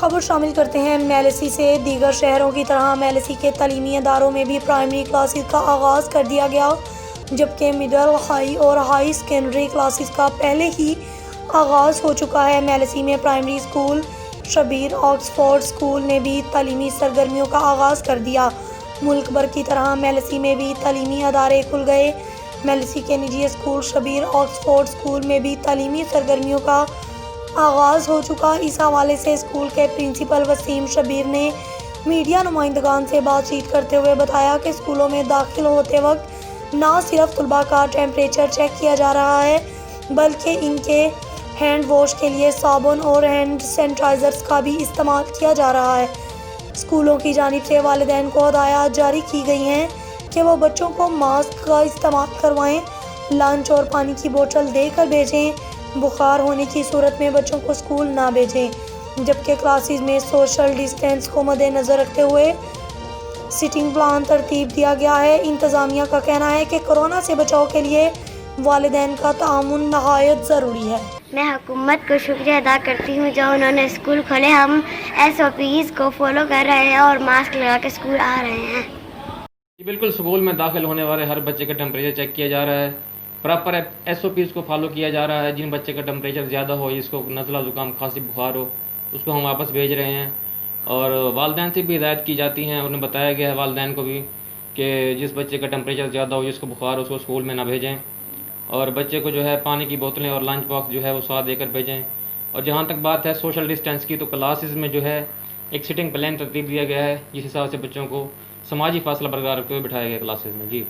खबर शामिल करते हैं मेलसी से। दीगर शहरों की तरह मेलसी के तालीमी इदारों में भी प्राइमरी क्लासेस का आगाज़ कर दिया गया, जबकि मिडल, हाई और हाई सेकेंडरी क्लासेस का पहले ही आगाज़ हो चुका है। मेलसी में primary school Shabbir Oxford school ने भी तालीमी सरगर्मियों का आगाज़ कर दिया। मुल्क भर की तरह मेलसी में भी तालीमी अदारे खुल गए। मेलसी के निजी स्कूल शबीर ऑक्सफोर्ड स्कूल में भी तालीमी सरगर्मियों का आगाज़ हो चुका। इस हवाले से स्कूल के प्रिंसिपल वसीम शबीर ने मीडिया नुमाइंदगान से बातचीत करते हुए बताया कि स्कूलों में दाखिल होते वक्त न सिर्फ तलबा का टेम्परेचर चेक किया जा रहा है, बल्कि इनके हैंड वॉश के लिए साबुन और हैंड सैनिटाइज़र्स का भी इस्तेमाल किया जा रहा है। स्कूलों की जानिब से वालिदैन को हदायत जारी की गई हैं कि वो बच्चों को मास्क का इस्तेमाल करवाएं, लंच और पानी की बोतल देकर भेजें, बुखार होने की सूरत में बच्चों को स्कूल ना भेजें, जबकि क्लासेस में सोशल डिस्टेंस को मद्देनज़र रखते हुए सिटिंग प्लान तरतीब दिया गया है। इंतज़ामिया का कहना है कि कोरोना से बचाव के लिए वालिदैन का तामुन नहायत ज़रूरी है। मैं हुकूमत को शुक्रिया अदा करती हूँ जो उन्होंने स्कूल खोले। हम SOPs को फॉलो कर रहे हैं और मास्क लगा के स्कूल आ रहे हैं। जी बिल्कुल, स्कूल में दाखिल होने वाले हर बच्चे का टेम्परेचर चेक किया जा रहा है, प्रॉपर SOPs को फॉलो किया जा रहा है। जिन बच्चे का टेम्परेचर ज़्यादा हो, जिसको नज़ला ज़ुकाम खांसी बुखार हो, उसको हम वापस भेज रहे हैं। और वालिदैन से भी हिदायत की जाती हैं, उन्हें बताया गया है वालिदैन को भी कि जिस बच्चे का टेम्परेचर ज़्यादा हो, जिसको बुखार हो, उसको स्कूल में ना भेजें। और बच्चे को जो है पानी की बोतलें और लंच बॉक्स जो है वो साथ देकर भेजें। और जहाँ तक बात है सोशल डिस्टेंस की, तो क्लासेस में जो है एक सिटिंग प्लान तरतीब दिया गया है, जिस हिसाब से बच्चों को समाजी फासला बरकरार रखते हुए बिठाया गया क्लासेस में। जी।